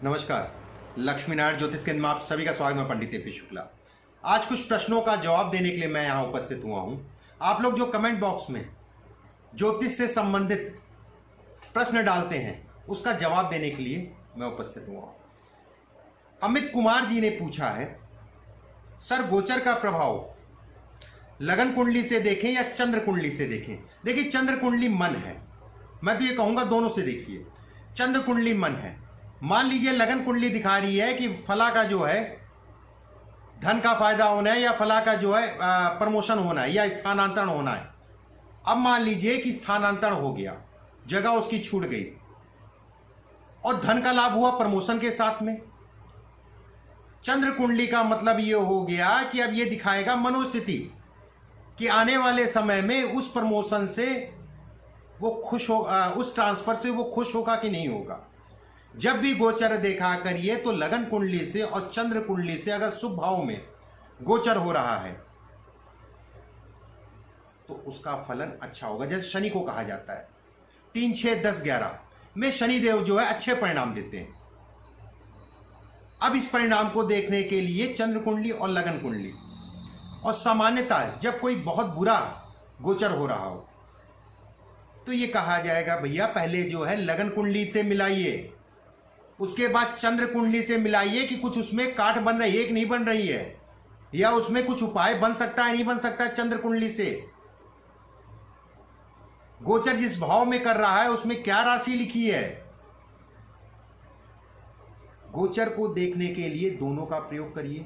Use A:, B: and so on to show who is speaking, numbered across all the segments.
A: नमस्कार। लक्ष्मी नारायण ज्योतिष केंद्र में आप सभी का स्वागत है। पंडित ए.पी. शुक्ला। आज कुछ प्रश्नों का जवाब देने के लिए मैं यहाँ उपस्थित हुआ हूँ। आप लोग जो कमेंट बॉक्स में ज्योतिष से संबंधित प्रश्न डालते हैं उसका जवाब देने के लिए मैं उपस्थित हुआ हूँ। अमित कुमार जी ने पूछा है, सर गोचर का प्रभाव लगन कुंडली से देखें या चंद्र कुंडली से देखें? देखिए, चंद्र कुंडली मन है, मैं तो ये कहूँगा दोनों से देखिए। चंद्र कुंडली मन है। मान लीजिए लगन कुंडली दिखा रही है कि फला का जो है धन का फायदा होना है या फला का जो है प्रमोशन होना है या स्थानांतरण होना है। अब मान लीजिए कि स्थानांतरण हो गया, जगह उसकी छूट गई और धन का लाभ हुआ प्रमोशन के साथ में। चंद्र कुंडली का मतलब ये हो गया कि अब ये दिखाएगा मनोस्थिति कि आने वाले समय में उस प्रमोशन से वो खुश हो, उस ट्रांसफर से वो खुश होगा कि नहीं होगा। जब भी गोचर देखा करिए तो लगन कुंडली से और चंद्र कुंडली से अगर शुभ भाव में गोचर हो रहा है तो उसका फलन अच्छा होगा। जैसे शनि को कहा जाता है 3, 6, 10, 11 में शनिदेव जो है अच्छे परिणाम देते हैं। अब इस परिणाम को देखने के लिए चंद्र कुंडली और लगन कुंडली, और सामान्यतः जब कोई बहुत बुरा गोचर हो रहा हो तो ये कहा जाएगा भैया पहले जो है लगन कुंडली से मिलाइए, उसके बाद चंद्र कुंडली से मिलाइए कि कुछ उसमें काट बन रही है कि नहीं बन रही है, या उसमें कुछ उपाय बन सकता है नहीं बन सकता है। चंद्र कुंडली से गोचर जिस भाव में कर रहा है उसमें क्या राशि लिखी है। गोचर को देखने के लिए दोनों का प्रयोग करिए।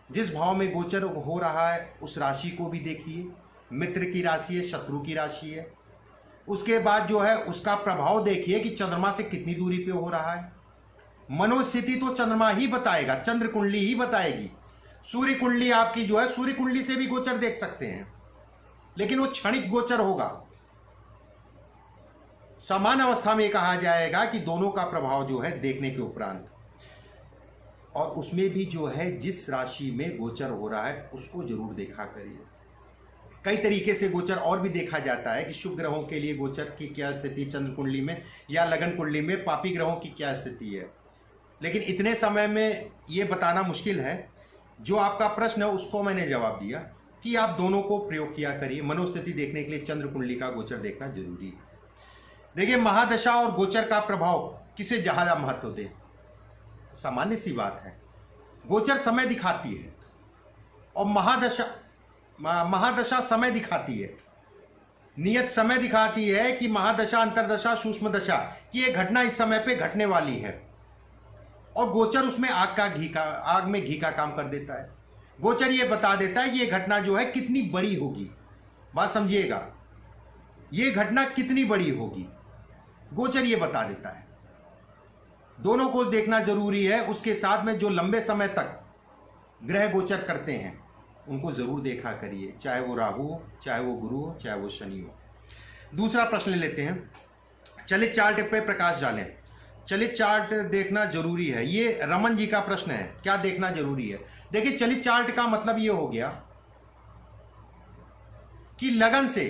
A: जिस भाव में गोचर हो रहा है उस राशि को भी देखिए, मित्र की राशि है, शत्रु की राशि है। उसके बाद जो है उसका प्रभाव देखिए कि चंद्रमा से कितनी दूरी पे हो रहा है। मनोस्थिति तो चंद्रमा ही बताएगा, चंद्र कुंडली ही बताएगी। सूर्य कुंडली आपकी जो है सूर्य कुंडली से भी गोचर देख सकते हैं, लेकिन वो क्षणिक गोचर होगा। समान अवस्था में कहा जाएगा कि दोनों का प्रभाव जो है देखने के उपरांत, और उसमें भी जो है जिस राशि में गोचर हो रहा है उसको जरूर देखा करिए। कई तरीके से गोचर और भी देखा जाता है कि शुभ ग्रहों के लिए गोचर की क्या स्थिति चंद्र कुंडली में या लगन कुंडली में पापी ग्रहों की क्या स्थिति है, लेकिन इतने समय में ये बताना मुश्किल है। जो आपका प्रश्न है उसको मैंने जवाब दिया कि आप दोनों को प्रयोग किया करिए। मनोस्थिति देखने के लिए चंद्र कुंडली का गोचर देखना जरूरी है। देखिए, महादशा और गोचर का प्रभाव किसे ज़्यादा महत्व दे? सामान्य सी बात है, गोचर समय दिखाती है और महादशा समय दिखाती है, नियत समय दिखाती है कि महादशा, अंतरदशा, सूक्ष्म दशा की ये घटना इस समय पे घटने वाली है। और गोचर उसमें आग में घी का काम कर देता है। गोचर ये बता देता है कि ये घटना जो है कितनी बड़ी होगी। बात समझिएगा, ये घटना कितनी बड़ी होगी गोचर ये बता देता है। दोनों को देखना जरूरी है। उसके साथ में जो लंबे समय तक ग्रह गोचर करते हैं उनको जरूर देखा करिए, चाहे वो राहु हो, चाहे वो गुरु हो, चाहे वो शनि हो। दूसरा प्रश्न ले लेते हैं, चलित चार्ट पे प्रकाश डालें। चलित चार्ट देखना जरूरी है, ये रमन जी का प्रश्न है, क्या देखना जरूरी है? देखिए, चलित चार्ट का मतलब ये हो गया कि लगन से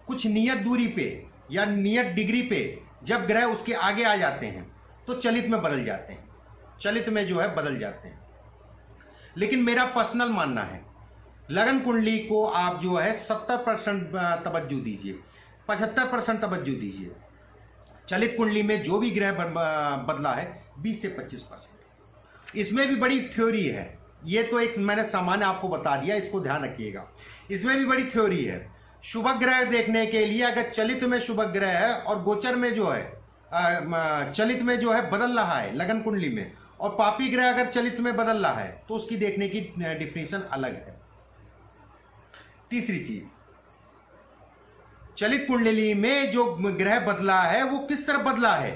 A: कुछ नियत दूरी पे या नियत डिग्री पे जब ग्रह उसके आगे आ जाते हैं तो चलित में बदल जाते हैं, चलित में जो है बदल जाते हैं। लेकिन मेरा पर्सनल मानना है लगन कुंडली को आप जो है 70% तवज्जो दीजिए, 75% तवज्जो दीजिए। चलित कुंडली में जो भी ग्रह बदला है 20 से 25%। इसमें भी बड़ी थ्योरी है, ये तो एक मैंने सामान्य आपको बता दिया, इसको ध्यान रखिएगा। इसमें भी बड़ी थ्योरी है। शुभ ग्रह देखने के लिए अगर चलित में शुभ ग्रह है और गोचर में जो है चलित में जो है बदल रहा है लगन कुंडली में, और पापी ग्रह अगर चलित में बदल रहा है तो उसकी देखने की डिफिनेशन अलग है। तीसरी चीज, चलित कुंडली में जो ग्रह बदला है वो किस तरह बदला है।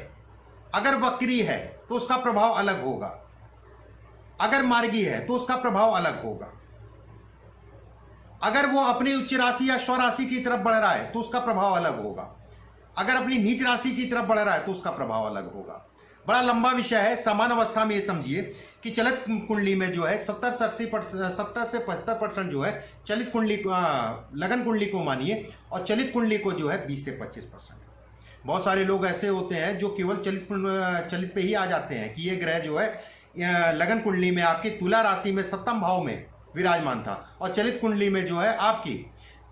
A: अगर वक्री है तो उसका प्रभाव अलग होगा, अगर मार्गी है तो उसका प्रभाव अलग होगा, अगर वो अपनी उच्च राशि या स्वराशि की तरफ बढ़ रहा है तो उसका प्रभाव अलग होगा, अगर अपनी नीच राशि की तरफ बढ़ रहा है तो उसका प्रभाव अलग होगा। बड़ा लंबा विषय है। समान अवस्था में ये समझिए कि चलित कुंडली में जो है 70 से 75% जो है चलित कुंडली लगन कुंडली को मानिए, और चलित कुंडली को जो है 20 से 25%। बहुत सारे लोग ऐसे होते हैं जो केवल चलित पे ही आ जाते हैं कि ये ग्रह जो है लगन कुंडली में आपकी तुला राशि में 7वें भाव में विराजमान था और चलित कुंडली में जो है आपकी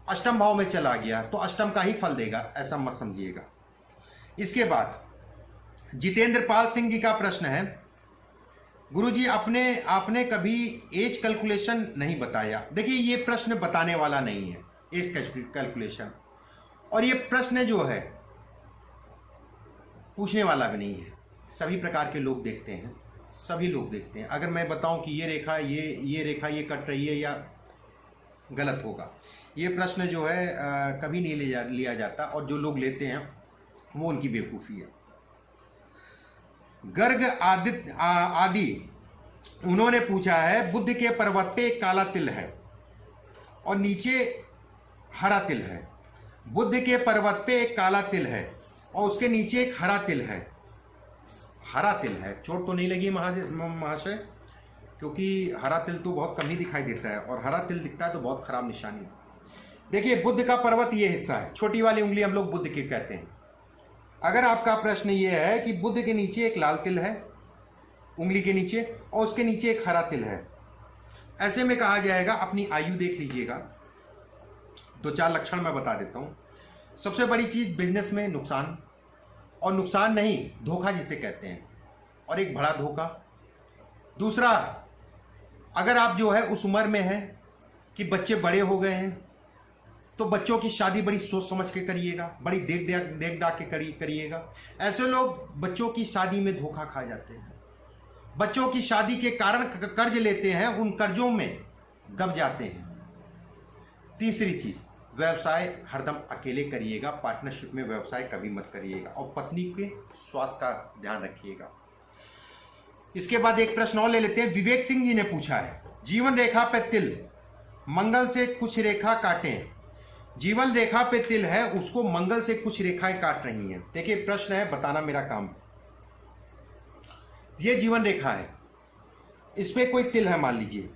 A: 8वें भाव में चला गया, तो अष्टम का ही फल देगा, ऐसा मत समझिएगा। इसके बाद जितेंद्र पाल सिंह जी का प्रश्न है, गुरुजी आपने कभी एज कैलकुलेशन नहीं बताया। देखिए ये प्रश्न बताने वाला नहीं है एज कैलकुलेशन, और ये प्रश्न जो है पूछने वाला भी नहीं है। सभी प्रकार के लोग देखते हैं, सभी लोग देखते हैं। अगर मैं बताऊं कि ये रेखा ये कट रही है या गलत होगा, ये प्रश्न जो है कभी नहीं लिया जाता, और जो लोग लेते हैं वो उनकी बेवकूफ़ी है। गर्ग आदि उन्होंने पूछा है, बुद्ध के पर्वत पे एक काला तिल है और नीचे हरा तिल है। बुद्ध के पर्वत पे एक काला तिल है और उसके नीचे एक हरा तिल है। हरा तिल है, चोट तो नहीं लगी महाशय? क्योंकि हरा तिल तो बहुत कम ही दिखाई देता है, और हरा तिल दिखता है तो बहुत खराब निशानी है। देखिए बुद्ध का पर्वत ये हिस्सा है, छोटी वाली उंगली हम लोग बुद्ध के कहते हैं। अगर आपका प्रश्न ये है कि बुद्ध के नीचे एक लाल तिल है उंगली के नीचे और उसके नीचे एक हरा तिल है, ऐसे में कहा जाएगा, अपनी आयु देख लीजिएगा। 2-4 लक्षण मैं बता देता हूँ। सबसे बड़ी चीज़ बिजनेस में नुकसान, और नुकसान नहीं धोखा जिसे कहते हैं, और एक बड़ा धोखा। दूसरा, अगर आप जो है उस उम्र में हैं कि बच्चे बड़े हो गए हैं, तो बच्चों की शादी बड़ी सोच समझ के करिएगा, बड़ी देख दाख के करिएगा। ऐसे लोग बच्चों की शादी में धोखा खा जाते हैं, बच्चों की शादी के कारण कर्ज लेते हैं, उन कर्जों में दब जाते हैं। तीसरी चीज, व्यवसाय हरदम अकेले करिएगा, पार्टनरशिप में व्यवसाय कभी मत करिएगा, और पत्नी के स्वास्थ्य का ध्यान रखिएगा। इसके बाद एक प्रश्न और ले लेते हैं। विवेक सिंह जी ने पूछा है, जीवन रेखा पे तिल, मंगल से कुछ रेखा काटें। जीवन रेखा पे तिल है, उसको मंगल से कुछ रेखाएं काट रही हैं। देखिए प्रश्न है, बताना मेरा काम। ये जीवन रेखा है, इस पे कोई तिल है, मान लीजिए।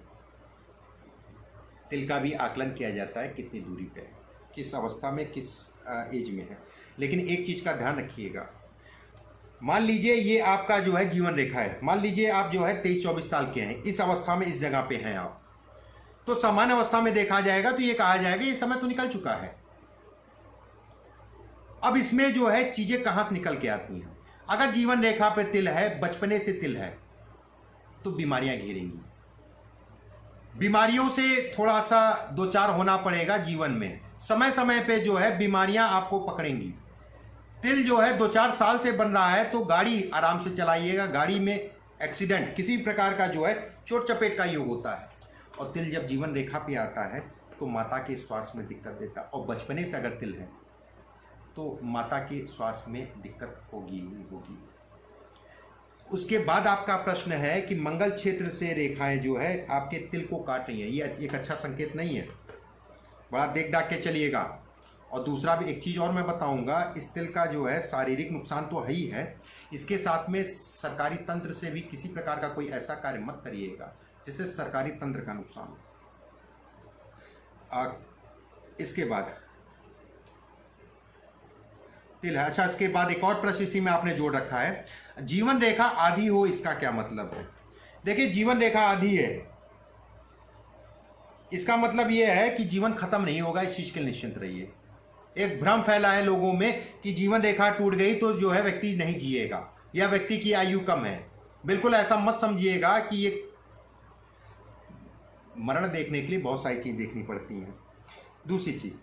A: तिल का भी आकलन किया जाता है कितनी दूरी पे है, किस अवस्था में, किस एज में है। लेकिन एक चीज का ध्यान रखिएगा, मान लीजिए ये आपका जो है जीवन रेखा है, मान लीजिए आप जो है 23-24 साल के हैं, इस अवस्था में, इस जगह पे हैं आप, तो सामान्य अवस्था में देखा जाएगा तो ये कहा जाएगा ये समय तो निकल चुका है। अब इसमें जो है चीजें कहां से निकल के आती हैं। अगर जीवन रेखा पे तिल है, बचपने से तिल है, तो बीमारियां घेरेंगी। बीमारियों से थोड़ा सा 2-4 होना पड़ेगा जीवन में, समय समय पे जो है बीमारियां आपको पकड़ेंगी। तिल जो है 2-4 साल से बन रहा है, तो गाड़ी आराम से चलाइएगा। गाड़ी में एक्सीडेंट, किसी प्रकार का जो है चोट चपेट का योग होता है। और तिल जब जीवन रेखा पे आता है तो माता के स्वास्थ्य में दिक्कत देता है, और बचपने से अगर तिल है तो माता के स्वास्थ्य में दिक्कत होगी ही होगी। उसके बाद आपका प्रश्न है कि मंगल क्षेत्र से रेखाएं जो है आपके तिल को काट रही हैं, ये एक अच्छा संकेत नहीं है, बड़ा देख दाख के चलिएगा। और दूसरा भी एक चीज़ और मैं बताऊंगा, इस तिल का जो है शारीरिक नुकसान तो है ही है, इसके साथ में सरकारी तंत्र से भी किसी प्रकार का कोई ऐसा कार्य मत करिएगा जिससे सरकारी तंत्र का नुकसान हो। इसके बाद तिल है। अच्छा, इसके बाद एक और प्रश्न इसी में आपने जोड़ रखा है, जीवन रेखा आधी हो, इसका क्या मतलब है? देखिए जीवन रेखा आधी है, इसका मतलब यह है कि जीवन खत्म नहीं होगा, इस चीज के लिए निश्चिंत रहिए। एक भ्रम फैला है लोगों में कि जीवन रेखा टूट गई तो जो है व्यक्ति नहीं जिएगा या व्यक्ति की आयु कम है। बिल्कुल ऐसा मत समझिएगा कि ये मरण देखने के लिए बहुत सारी चीज देखनी पड़ती हैं। दूसरी चीज,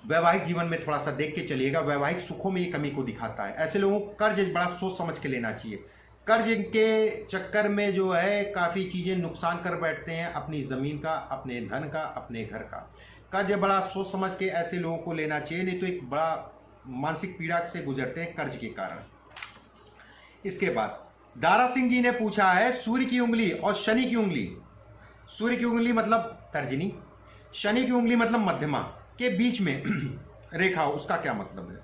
A: वैवाहिक जीवन में थोड़ा सा देख के चलिएगा, वैवाहिक सुखों में ये कमी को दिखाता है। ऐसे लोगों को कर्ज बड़ा सोच समझ के लेना चाहिए। कर्ज के चक्कर में जो है काफ़ी चीज़ें नुकसान कर बैठते हैं, अपनी ज़मीन का, अपने धन का, अपने घर का। कर्ज बड़ा सोच समझ के ऐसे लोगों को लेना चाहिए, नहीं तो एक बड़ा मानसिक पीड़ा से गुजरते हैं कर्ज के कारण। इसके बाद दारा सिंह जी ने पूछा है, सूर्य की उंगली और शनि की उंगली, सूर्य की उंगली मतलब तर्जनी, शनि की उंगली मतलब मध्यमा के बीच में रेखा हो, उसका क्या मतलब है?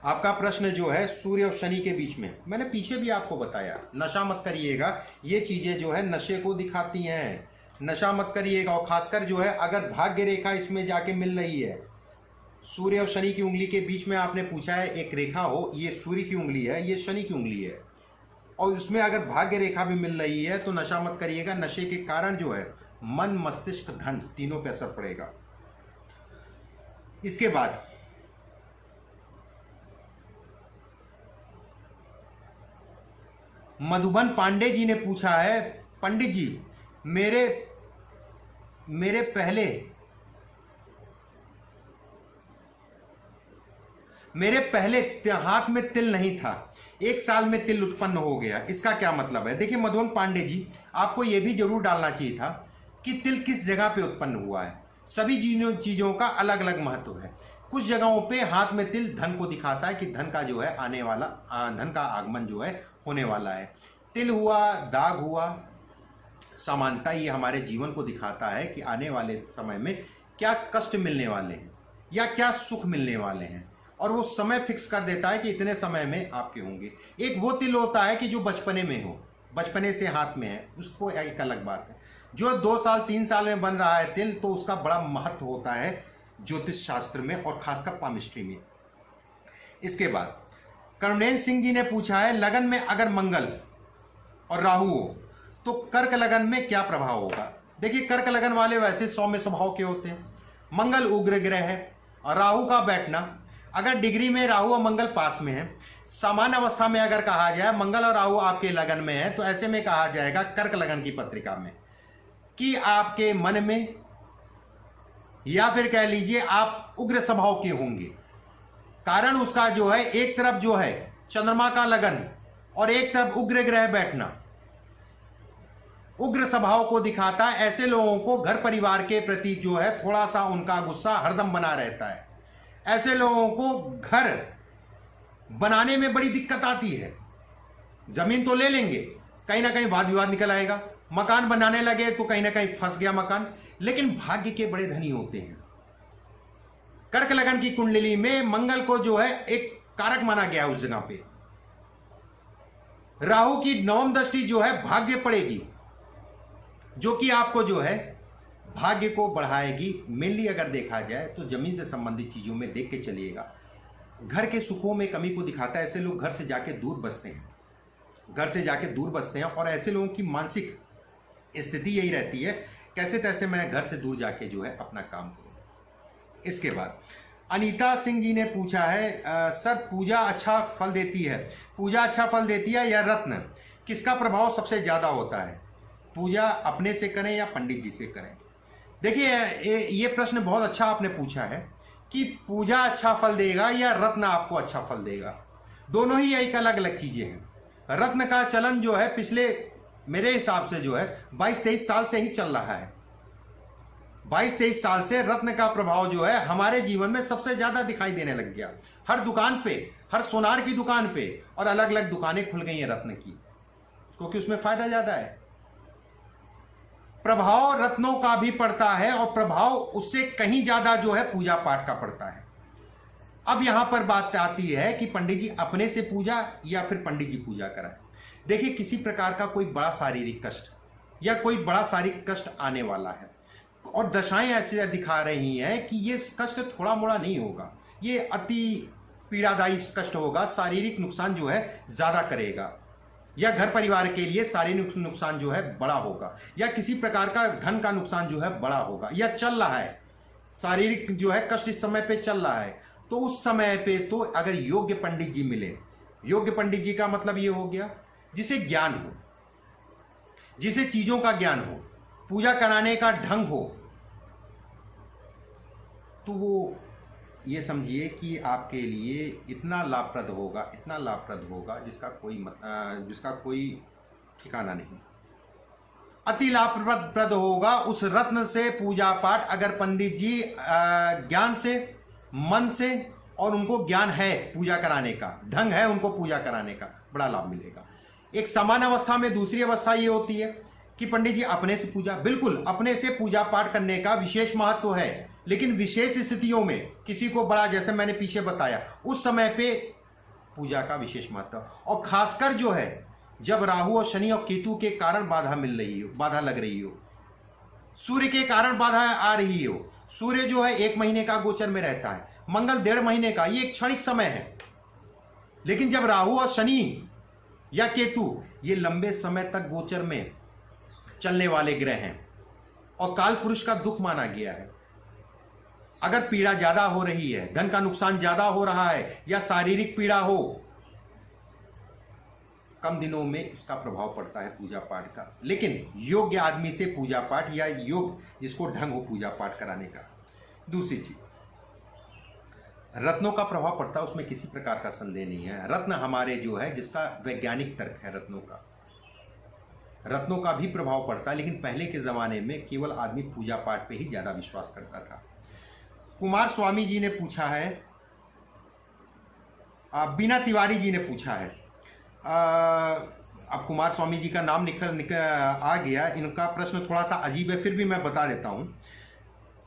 A: आपका प्रश्न जो है सूर्य और शनि के बीच में, मैंने पीछे भी आपको बताया, नशा मत करिएगा, ये चीजें जो है नशे को दिखाती हैं, नशा मत करिएगा। और खासकर जो है अगर भाग्य रेखा इसमें जाके मिल रही है सूर्य और शनि की उंगली के बीच में आपने पूछा है एक रेखा हो, ये सूर्य की उंगली है, ये शनि की उंगली है, और उसमें अगर भाग्य रेखा भी मिल रही है तो नशा मत करिएगा। नशे के कारण जो है मन, मस्तिष्क, धन तीनों पे असर पड़ेगा। इसके बाद मधुबन पांडे जी ने पूछा है, पंडित जी मेरे पहले हाथ में तिल नहीं था, 1 साल में तिल उत्पन्न हो गया, इसका क्या मतलब है? देखिए मधुबन पांडे जी, आपको यह भी जरूर डालना चाहिए था कि तिल किस जगह पे उत्पन्न हुआ है। सभी चीजों का अलग अलग महत्व है। कुछ जगहों पे हाथ में तिल धन को दिखाता है कि धन का जो है आने वाला, धन का आगमन जो है होने वाला है। तिल हुआ, दाग हुआ, समानता ये हमारे जीवन को दिखाता है कि आने वाले समय में क्या कष्ट मिलने वाले हैं या क्या सुख मिलने वाले हैं, और वो समय फिक्स कर देता है कि इतने समय में आपके होंगे। एक वो तिल होता है कि जो बचपने में हो, बचपने से हाथ में है, उसको एक अलग बात है। जो 2 साल 3 साल में बन रहा है तिल, तो उसका बड़ा महत्व होता है ज्योतिष शास्त्र में और खासकर पामिस्ट्री में। इसके बाद कर्णेन सिंह जी ने पूछा है, लगन में अगर मंगल और राहु हो तो कर्क लगन में क्या प्रभाव होगा? देखिए कर्क लगन वाले वैसे सौम्य स्वभाव के होते हैं। मंगल उग्र ग्रह है और राहु का बैठना, अगर डिग्री में राहु और मंगल पास में है, सामान्य अवस्था में अगर कहा जाए मंगल और राहु आपके लगन में है, तो ऐसे में कहा जाएगा कर्क लगन की पत्रिका में कि आपके मन में, या फिर कह लीजिए आप उग्र स्वभाव के होंगे। कारण उसका जो है, एक तरफ जो है चंद्रमा का लगन और एक तरफ उग्र ग्रह बैठना उग्र स्वभाव को दिखाता है। ऐसे लोगों को घर परिवार के प्रति जो है थोड़ा सा उनका गुस्सा हरदम बना रहता है। ऐसे लोगों को घर बनाने में बड़ी दिक्कत आती है। जमीन तो ले लेंगे, कहीं ना कहीं वाद विवाद निकल आएगा। मकान बनाने लगे तो कहीं ना कहीं फंस गया मकान। लेकिन भाग्य के बड़े धनी होते हैं। कर्क लगन की कुंडली में मंगल को जो है एक कारक माना गया उस जगह पे। राहु की नवम दृष्टि जो है भाग्य पड़ेगी, जो कि आपको जो है भाग्य को बढ़ाएगी। मेनली अगर देखा जाए तो जमीन से संबंधित चीजों में देख के चलिएगा। घर के सुखों में कमी को दिखाता है। ऐसे लोग घर से जाके दूर बसते हैं, घर से जाके दूर बसते हैं, और ऐसे लोगों की मानसिक स्थिति यही रहती है, कैसे तैसे मैं घर से दूर जाके जो है अपना काम करूं। इसके बाद अनीता सिंह जी ने पूछा है, सर पूजा अच्छा फल देती है, पूजा अच्छा फल देती है या रत्न, किसका प्रभाव सबसे ज़्यादा होता है? पूजा अपने से करें या पंडित जी से करें? देखिए ये प्रश्न बहुत अच्छा आपने पूछा है कि पूजा अच्छा फल देगा या रत्न आपको अच्छा फल देगा। दोनों ही एक अलग अलग चीज़ें हैं। रत्न का चलन जो है पिछले मेरे हिसाब से जो है 22-23 साल से ही चल रहा है। 22-23 साल से रत्न का प्रभाव जो है हमारे जीवन में सबसे ज्यादा दिखाई देने लग गया। हर दुकान पे, हर सोनार की दुकान पे और अलग अलग दुकानें खुल गई हैं रत्न की, क्योंकि उसमें फायदा ज्यादा है। प्रभाव रत्नों का भी पड़ता है और प्रभाव उससे कहीं ज्यादा जो है पूजा पाठ का पड़ता है। अब यहां पर बात आती है कि पंडित जी अपने से पूजा या फिर पंडित जी पूजा कराएं। देखिए किसी प्रकार का कोई बड़ा शारीरिक कष्ट या कोई बड़ा शारीरिक कष्ट आने वाला है और दशाएं ऐसे दिखा रही हैं कि ये कष्ट थोड़ा मोड़ा नहीं होगा, ये अति पीड़ादायी कष्ट होगा। शारीरिक नुकसान जो है ज़्यादा करेगा, या घर परिवार के लिए शारीरिक नुकसान जो है बड़ा होगा, या किसी प्रकार का धन का नुकसान जो है बड़ा होगा, या चल रहा है शारीरिक जो है कष्ट इस समय पे चल रहा है। तो उस समय पे तो अगर योग्य पंडित जी मिले, योग्य पंडित जी का मतलब ये हो गया जिसे ज्ञान हो, जिसे चीजों का ज्ञान हो, पूजा कराने का ढंग हो, तो वो ये समझिए कि आपके लिए इतना लाभप्रद होगा, इतना लाभप्रद होगा जिसका कोई ठिकाना नहीं। अति लाभप्रद होगा उस रत्न से पूजा पाठ अगर पंडित जी ज्ञान से, मन से, और उनको ज्ञान है पूजा कराने का, ढंग है उनको पूजा कराने का, बड़ा लाभ मिलेगा। एक सामान्य अवस्था में दूसरी अवस्था ये होती है कि पंडित जी अपने से पूजा, बिल्कुल अपने से पूजा पाठ करने का विशेष महत्व है, लेकिन विशेष स्थितियों में किसी को बड़ा, जैसे मैंने पीछे बताया, उस समय पे पूजा का विशेष महत्व। और खासकर जो है जब राहु और शनि और केतु के कारण बाधा मिल रही हो, बाधा लग रही हो, सूर्य के कारण बाधा आ रही हो। सूर्य जो है 1 महीने का गोचर में रहता है, मंगल 1.5 महीने का, ये एक क्षणिक समय है। लेकिन जब राहु और शनि या केतु ये लंबे समय तक गोचर में चलने वाले ग्रह हैं और काल पुरुष का दुख माना गया है। अगर पीड़ा ज्यादा हो रही है, धन का नुकसान ज्यादा हो रहा है या शारीरिक पीड़ा हो, कम दिनों में इसका प्रभाव पड़ता है पूजा पाठ का। लेकिन योग्य आदमी से पूजा पाठ या योग जिसको ढंग हो पूजा पाठ कराने का। दूसरी चीज, रत्नों का प्रभाव पड़ता है, उसमें किसी प्रकार का संदेह नहीं है। रत्न हमारे जो है जिसका वैज्ञानिक तर्क है, रत्नों का भी प्रभाव पड़ता है। लेकिन पहले के जमाने में केवल आदमी पूजा पाठ पे ही ज्यादा विश्वास करता था। कुमार स्वामी जी ने पूछा है, बीना तिवारी जी ने पूछा है, अब कुमार स्वामी जी का नाम निकल आ गया। इनका प्रश्न थोड़ा सा अजीब है, फिर भी मैं बता देता हूँ।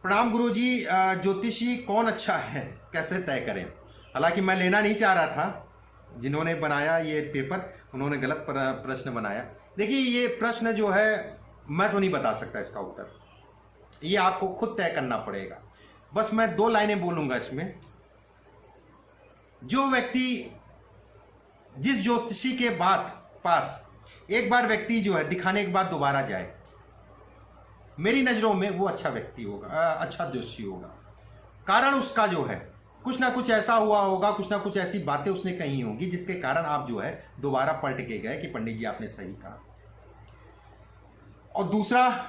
A: प्रणाम गुरु जी, ज्योतिषी कौन अच्छा है, कैसे तय करें? हालांकि मैं लेना नहीं चाह रहा था, जिन्होंने बनाया ये पेपर उन्होंने गलत प्रश्न बनाया। देखिए, ये प्रश्न जो है मैं तो नहीं बता सकता इसका उत्तर, ये आपको खुद तय करना पड़ेगा। बस मैं 2 लाइनें बोलूंगा इसमें। जो व्यक्ति जिस ज्योतिषी के पास एक बार व्यक्ति जो है दिखाने के बाद दोबारा जाए, मेरी नज़रों में वो अच्छा व्यक्ति होगा, अच्छा ज्योतिषी होगा। कारण उसका जो है कुछ ना कुछ ऐसा हुआ होगा, कुछ ना कुछ ऐसी बातें उसने कही होंगी जिसके कारण आप जो है दोबारा पलट के गए कि पंडित जी आपने सही कहा। और दूसरा,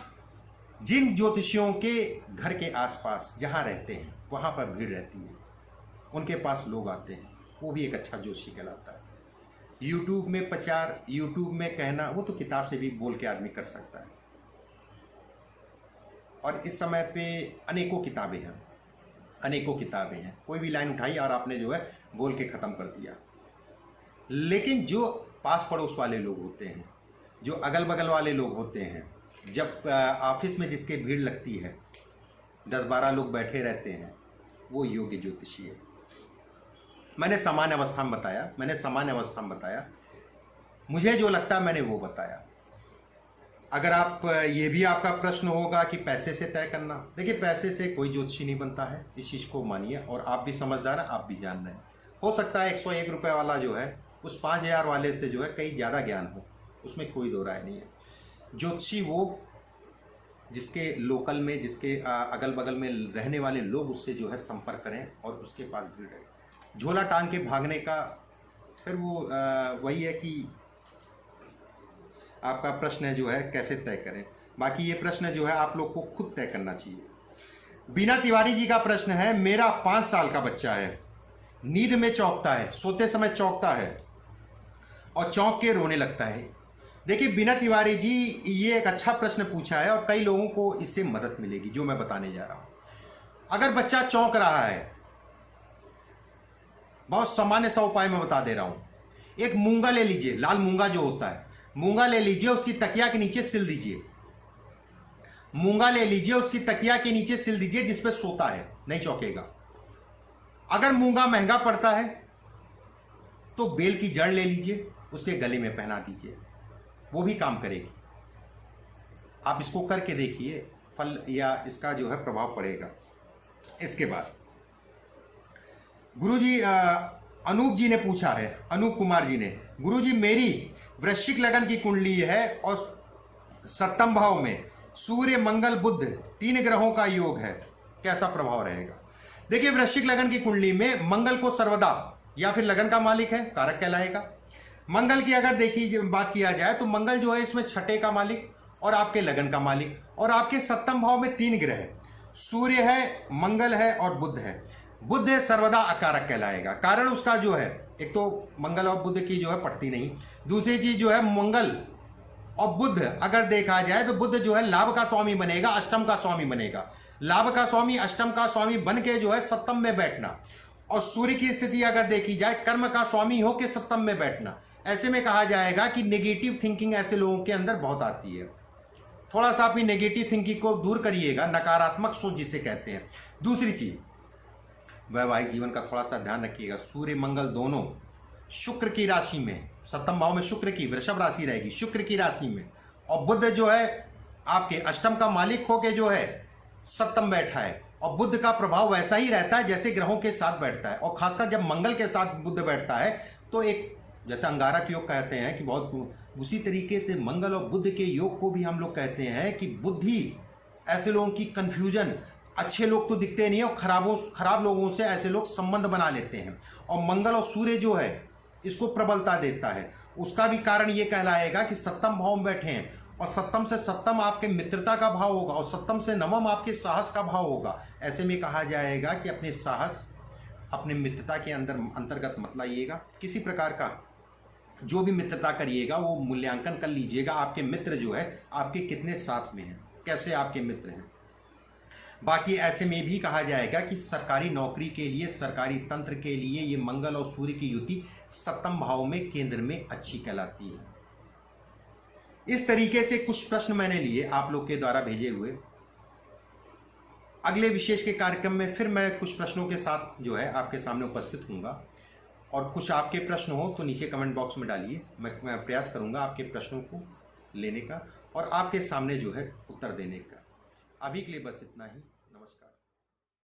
A: जिन ज्योतिषियों के घर के आसपास जहाँ रहते हैं वहाँ पर भीड़ रहती है, उनके पास लोग आते हैं, वो भी एक अच्छा ज्योतिषी कहलाता है। यूट्यूब में प्रचार, यूट्यूब में कहना, वो तो किताब से भी बोल के आदमी कर सकता है। और इस समय पे अनेकों किताबें हैं, कोई भी लाइन उठाई और आपने जो है बोल के ख़त्म कर दिया। लेकिन जो पास पड़ोस वाले लोग होते हैं, जो अगल बगल वाले लोग होते हैं, जब ऑफिस में जिसके भीड़ लगती है, 10-12 लोग बैठे रहते हैं, वो योग्य ज्योतिषी है। मैंने सामान्य अवस्था में बताया, मुझे जो लगता है मैंने वो बताया। अगर आप ये भी आपका प्रश्न होगा कि पैसे से तय करना, देखिए पैसे से कोई ज्योतिषी नहीं बनता है, इस चीज़ को मानिए। और आप भी समझदार हैं, आप भी जान रहे हैं। हो सकता है 101 रुपये वाला जो है उस 5000 वाले से जो है कहीं ज़्यादा ज्ञान हो, उसमें कोई दो राय नहीं है। ज्योतिषी वो जिसके लोकल में, जिसके अगल बगल में रहने वाले लोग उससे जो है संपर्क करें और उसके पास भीड़ रहे। झोला टांग के भागने का फिर वो वही है कि आपका प्रश्न जो है कैसे तय करें। बाकी ये प्रश्न जो है आप लोग को खुद तय करना चाहिए। बीना तिवारी जी का प्रश्न है, मेरा 5 साल का बच्चा है, नींद में चौंकता है, सोते समय चौंकता है और चौंक के रोने लगता है। देखिए बीना तिवारी जी, ये एक अच्छा प्रश्न पूछा है और कई लोगों को इससे मदद मिलेगी जो मैं बताने जा रहा हूं। अगर बच्चा चौंक रहा है, बहुत सामान्य सा उपाय मैं बता दे रहा हूं। एक मूंगा ले लीजिए, लाल मूंगा जो होता है, मूंगा ले लीजिए, उसकी तकिया के नीचे सिल दीजिए। मूंगा ले लीजिए, उसकी तकिया के नीचे सिल दीजिए, जिस पे सोता है, नहीं चौंकेगा। अगर मूंगा महंगा पड़ता है तो बेल की जड़ ले लीजिए, उसके गले में पहना दीजिए, वो भी काम करेगी। आप इसको करके देखिए, फल या इसका जो है प्रभाव पड़ेगा। इसके बाद गुरुजी, अनूप जी ने पूछा है, अनूप कुमार जी ने, गुरुजी मेरी वृश्चिक लगन की कुंडली है और 7वें भाव में सूर्य मंगल बुध 3 ग्रहों का योग है, कैसा प्रभाव रहेगा? देखिए वृश्चिक लगन की कुंडली में मंगल को सर्वदा या फिर लगन का मालिक है, कारक कहलाएगा। मंगल की अगर देखिए बात किया जाए तो मंगल जो है इसमें 6ठे का मालिक और आपके लगन का मालिक, और आपके 7वें भाव में 3 ग्रह है, सूर्य है, मंगल है और बुध है। बुध सर्वदा अकारक कहलाएगा। कारण उसका जो है, एक तो मंगल और बुध की जो है पड़ती नहीं, दूसरी चीज जो है मंगल और बुध अगर देखा जाए तो बुध जो है लाभ का स्वामी बनेगा, अष्टम का स्वामी बनेगा। लाभ का स्वामी, अष्टम का स्वामी बन के जो है 7वें में बैठना, और सूर्य की स्थिति अगर देखी जाए कर्म का स्वामी हो के 7वें में बैठना। ऐसे में कहा जाएगा कि नेगेटिव थिंकिंग ऐसे लोगों के अंदर बहुत आती है। थोड़ा सा अपनी नेगेटिव थिंकिंग को दूर करिएगा, नकारात्मक सोच जिसे कहते हैं। दूसरी चीज, वैवाहिक जीवन का थोड़ा सा ध्यान रखिएगा। सूर्य मंगल दोनों शुक्र की राशि में, 7वें भाव में शुक्र की वृषभ राशि रहेगी, शुक्र की राशि में, और बुध जो है आपके अष्टम का मालिक होके जो है 7वें बैठा है, और बुध का प्रभाव वैसा ही रहता है जैसे ग्रहों के साथ बैठता है, और खासकर जब मंगल के साथ बुध बैठता है तो एक जैसे अंगारक योग कहते हैं कि बहुत उसी तरीके से मंगल और बुध के योग को भी हम लोग कहते हैं कि बुद्धि ऐसे लोगों की कन्फ्यूजन, अच्छे लोग तो दिखते नहीं है और खराब लोगों से ऐसे लोग संबंध बना लेते हैं। और मंगल और सूर्य जो है इसको प्रबलता देता है, उसका भी कारण ये कहलाएगा कि सप्तम भाव में बैठे हैं, और सप्तम से सप्तम आपके मित्रता का भाव होगा और सप्तम से नवम आपके साहस का भाव होगा। ऐसे में कहा जाएगा कि अपने साहस, अपने मित्रता के अंतर्गत मत लाइएगा। किसी प्रकार का जो भी मित्रता करिएगा वो मूल्यांकन कर लीजिएगा, आपके मित्र जो है आपके कितने साथ में हैं, कैसे आपके मित्र हैं। बाकी ऐसे में भी कहा जाएगा कि सरकारी नौकरी के लिए, सरकारी तंत्र के लिए ये मंगल और सूर्य की युति सप्तम भाव में केंद्र में अच्छी कहलाती है। इस तरीके से कुछ प्रश्न मैंने लिए आप लोग के द्वारा भेजे हुए। अगले विशेष के कार्यक्रम में फिर मैं कुछ प्रश्नों के साथ जो है आपके सामने उपस्थित होऊंगा, और कुछ आपके प्रश्न हो तो नीचे कमेंट बॉक्स में डालिए। मैं प्रयास करूंगा आपके प्रश्नों को लेने का और आपके सामने जो है उत्तर देने का। अभी के लिए बस इतना ही।